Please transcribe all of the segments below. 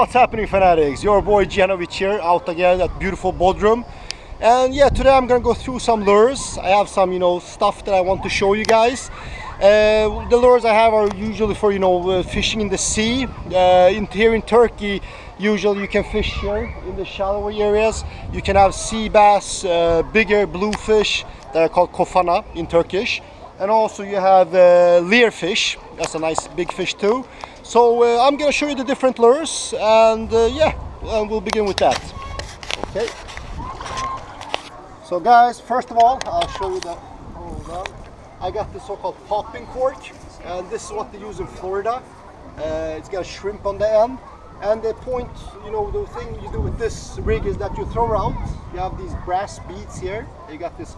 what's happening, fanatics? Your boy Janovic here, out again at beautiful Bodrum. And yeah, today I'm gonna go through some lures. I have some, stuff that I want to show you guys. The lures I have are usually for, fishing in the sea. Here in Turkey, usually you can fish here in the shallower areas. You can have sea bass, bigger bluefish that are called kofana in Turkish. And also you have leerfish. That's a nice big fish too. So I'm gonna show you the different lures, and we'll begin with that. Okay. So guys, first of all, I'll show you that. Hold on. I got this so-called popping cork, and this is what they use in Florida. It's got a shrimp on the end, and the point, the thing you do with this rig is that you throw out. You have these brass beads here. You got this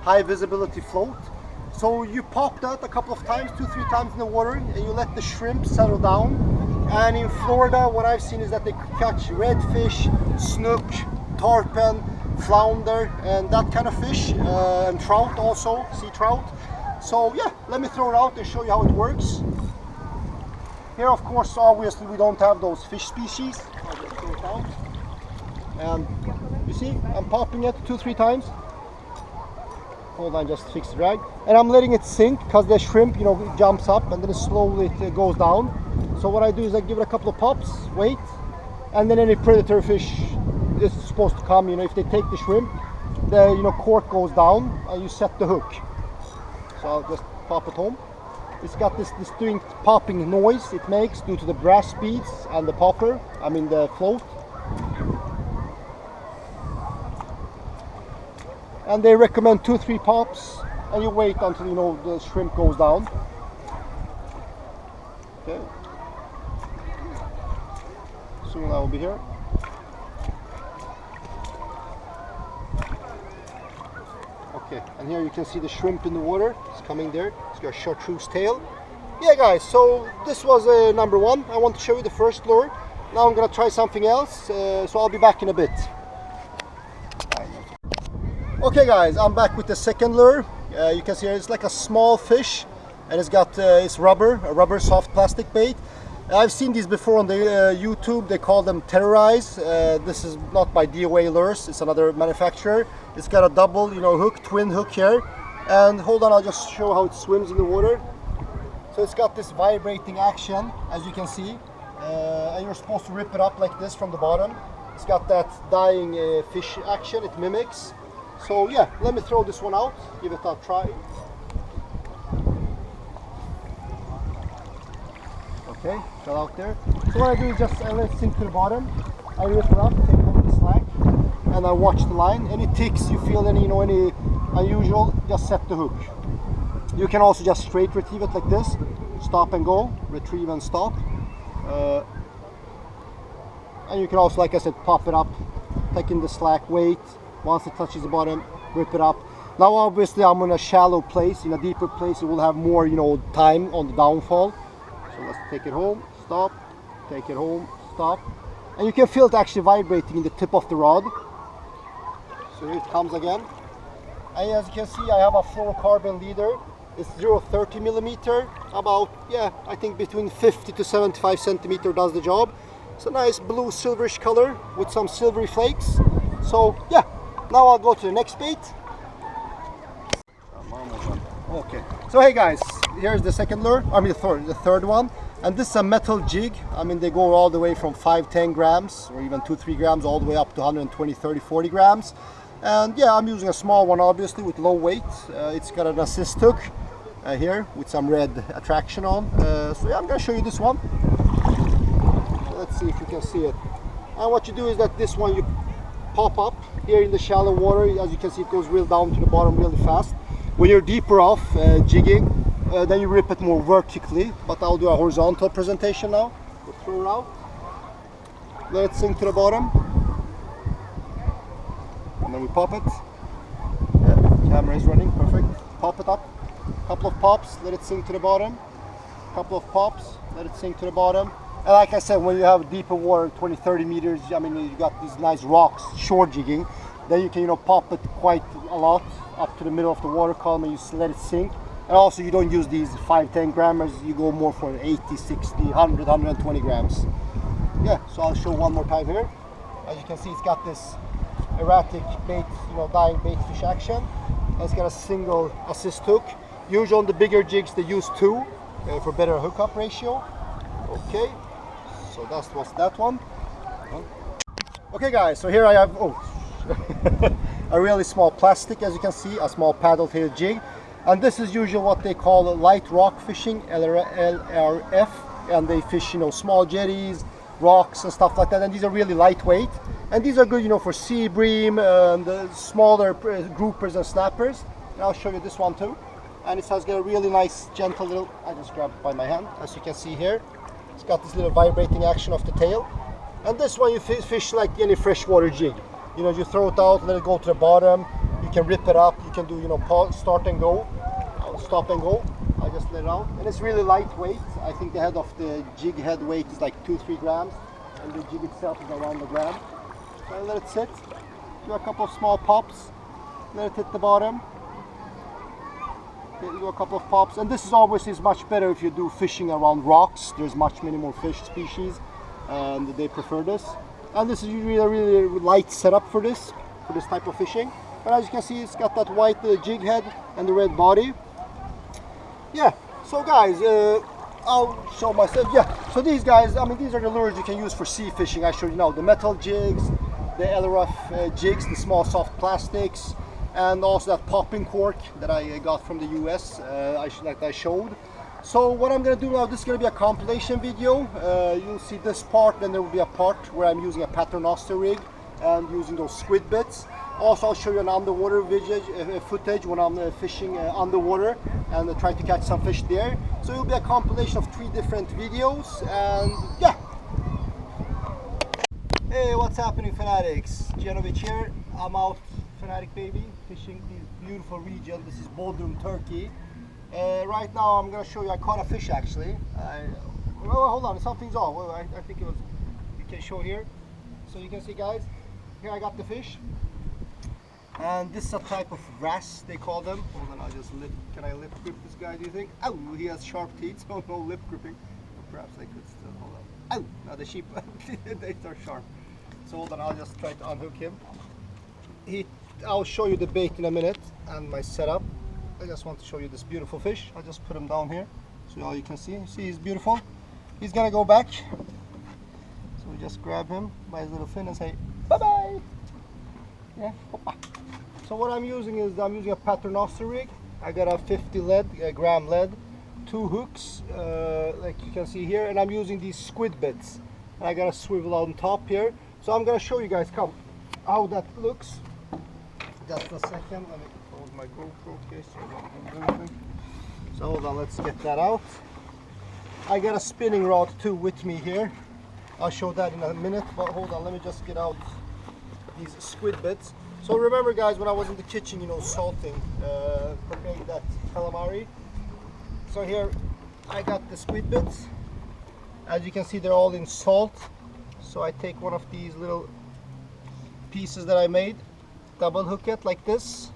high visibility float. So you pop that a couple of times, 2-3 times in the water, and you let the shrimp settle down. And in Florida, what I've seen is that they catch redfish, snook, tarpon, flounder, and that kind of fish, and trout also, sea trout. So yeah, let me throw it out and show you how it works. Here, of course, obviously we don't have those fish species. I'll just throw it out. And you see, I'm popping it 2-3 times. Hold on, just fix it right. And I'm letting it sink because the shrimp, it jumps up and then slowly it goes down. So what I do is I give it a couple of pops, wait, and then any predator fish is supposed to come. If they take the shrimp, the cork goes down and you set the hook. So I'll just pop it home. It's got this distinct popping noise it makes due to the brass beads and the popper, the float. And they recommend 2-3 pops, and you wait until the shrimp goes down. Okay. Soon I will be here. Okay, and here you can see the shrimp in the water. It's coming there. It's got a chartreuse tail. Yeah, guys. So this was number one. I want to show you the first lure. Now I'm gonna try something else. So I'll be back in a bit. Okay guys, I'm back with the second lure. You can see it's like a small fish, and it's got a rubber soft plastic bait. I've seen these before on the YouTube. They call them Terrorize. This is not by DOA Lures, it's another manufacturer. It's got a double hook, twin hook here. And hold on, I'll just show how it swims in the water. So it's got this vibrating action, as you can see, and you're supposed to rip it up like this from the bottom. It's got that dying fish action it mimics. So yeah, let me throw this one out, give it a try. Okay, fell out there. So what I do is just I let it sink to the bottom. I rip it up, take off the slack, and I watch the line. Any ticks you feel, any unusual, just set the hook. You can also just straight retrieve it like this, stop and go, retrieve and stop. And you can also, like I said, pop it up, take in the slack, wait. Once it touches the bottom, rip it up. Now obviously I'm in a shallow place, in a deeper place, it will have more time on the downfall. So let's take it home, stop, take it home, stop. And you can feel it actually vibrating in the tip of the rod. So here it comes again. And as you can see, I have a fluorocarbon leader. It's 0.30 millimeter, about, I think between 50 to 75 centimeter does the job. It's a nice blue silverish color with some silvery flakes. So yeah. Now I'll go to the next bait. Okay, so hey guys, here's the second lure, the third one. And this is a metal jig. They go all the way from 5-10 grams or even 2-3 grams all the way up to 120, 30, 40 grams. And yeah, I'm using a small one obviously with low weight. It's got an assist hook here with some red attraction on. So yeah, I'm gonna show you this one. Let's see if you can see it. And what you do is that this one you pop up here in the shallow water. As you can see, it goes real down to the bottom really fast. When you're deeper off jigging, then you rip it more vertically, but I'll do a horizontal presentation now. We'll throw it out, let it sink to the bottom, and then we pop it. Yeah, camera is running, perfect. Pop it up, couple of pops, let it sink to the bottom, couple of pops, let it sink to the bottom. And like I said, when you have deeper water, 20-30 meters, you got these nice rocks, shore jigging, then you can pop it quite a lot up to the middle of the water column, and you let it sink. And also you don't use these 5-10 grammers, you go more for 80, 60, 100, 120 grams. yeah, so I'll show one more time here. As you can see, it's got this erratic bait, dying bait fish action. And it's got a single assist hook. Usually on the bigger jigs they use two for better hookup ratio. Okay, so that was that one. Okay guys, so here I have a really small plastic, as you can see, a small paddle tail jig. And this is usually what they call light rock fishing, LRF, and they fish, small jetties, rocks and stuff like that, and these are really lightweight. And these are good, for sea bream and smaller groupers and snappers. And I'll show you this one too. And it has got a really nice, gentle little, I just grabbed it by my hand, as you can see here. It's got this little vibrating action of the tail. And this one you fish like any freshwater jig. You throw it out, let it go to the bottom. You can rip it up. You can do, pause, start and go, stop and go. I just let it out, and it's really lightweight. I think the head of the jig head weight is like 2-3 grams, and the jig itself is around a gram. So I let it sit. Do a couple of small pops. Let it hit the bottom. Okay, do a couple of pops, and this is obviously much better if you do fishing around rocks. There's many more fish species, and they prefer this. And this is usually a really light setup for this type of fishing. But as you can see, it's got that white jig head and the red body. Yeah, so guys, I'll show myself. Yeah, so these guys, these are the lures you can use for sea fishing. I showed you now the metal jigs, the LRF jigs, the small soft plastics, and also that popping cork that I got from the US, like I showed. So what I'm going to do now, this is going to be a compilation video. You'll see this part, then there will be a part where I'm using a paternoster rig and using those squid bits. Also, I'll show you an underwater footage when I'm fishing underwater and trying to catch some fish there. So it'll be a compilation of 3 different videos, and yeah. Hey, what's happening, fanatics? Genovic here. I'm out, fanatic baby, fishing this beautiful region. This is Bodrum, Turkey. Right now I'm going to show you, I caught a fish actually. Well, hold on, something's off. Well, I think it was, you can show here. So you can see, guys, here I got the fish. And this is a type of wrasse, they call them. Hold on, can I lip grip this guy, do you think? Oh, he has sharp teeth, so no lip gripping. Or perhaps I could still, hold on. Oh, now the sheep, they are sharp. So hold on, I'll just try to unhook him. I'll show you the bait in a minute and my setup. I just want to show you this beautiful fish. I'll just put him down here so all you can see. See, he's beautiful. He's gonna go back. So we just grab him by his little fin and say, bye-bye. Yeah. So what I'm using is, I'm using a paternoster rig. I got a 50 gram lead, 2 hooks, like you can see here, and I'm using these squid bits. And I got a swivel on top here. So I'm gonna show you guys how that looks. Just a second, let me hold my GoPro case so I don't do anything. So hold on, let's get that out. I got a spinning rod too with me here. I'll show that in a minute, but hold on, let me just get out these squid bits. So remember, guys, when I was in the kitchen, salting, preparing that calamari. So here I got the squid bits. As you can see, they're all in salt. So I take one of these little pieces that I made, double hook it like this,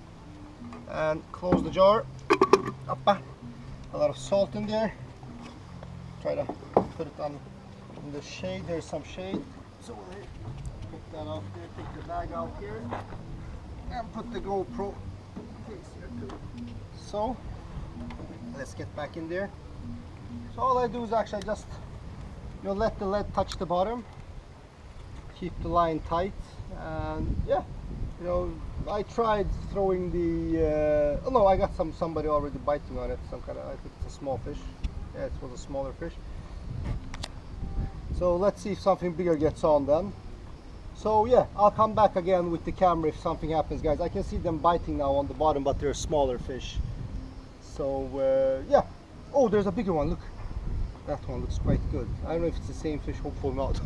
and close the jar. A lot of salt in there. Try to put it on in the shade. There's some shade. So we'll pick that off there, take the bag out here, and put the GoPro case here too. So let's get back in there. So all I do is actually just let the lead touch the bottom, keep the line tight, and yeah, I tried throwing the oh no, I got somebody already biting on it, some kind of, I think it's a small fish. Yeah, it was a smaller fish. So let's see if something bigger gets on then. So yeah, I'll come back again with the camera if something happens, guys. I can see them biting now on the bottom, but they're smaller fish. So yeah. Oh, there's a bigger one, look. That one looks quite good. I don't know if it's the same fish, hopefully not.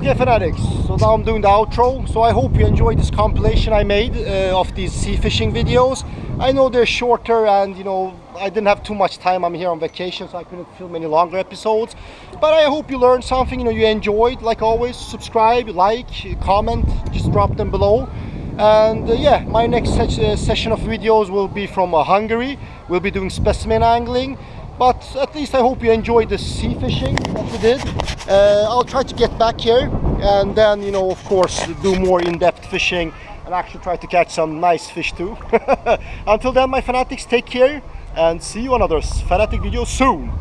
Okay, fanatics, so now I'm doing the outro. So I hope you enjoyed this compilation I made of these sea fishing videos. I know they're shorter, and you know, I didn't have too much time. I'm here on vacation, so I couldn't film any longer episodes. But I hope you learned something, you know, you enjoyed. Like always, subscribe, like, comment, just drop them below. And yeah, my next session of videos will be from Hungary. We'll be doing specimen angling. But at least I hope you enjoyed the sea fishing that we did. I'll try to get back here and then, you know, of course, do more in-depth fishing and actually try to catch some nice fish too. Until then, my fanatics, take care and see you on another fanatic video soon.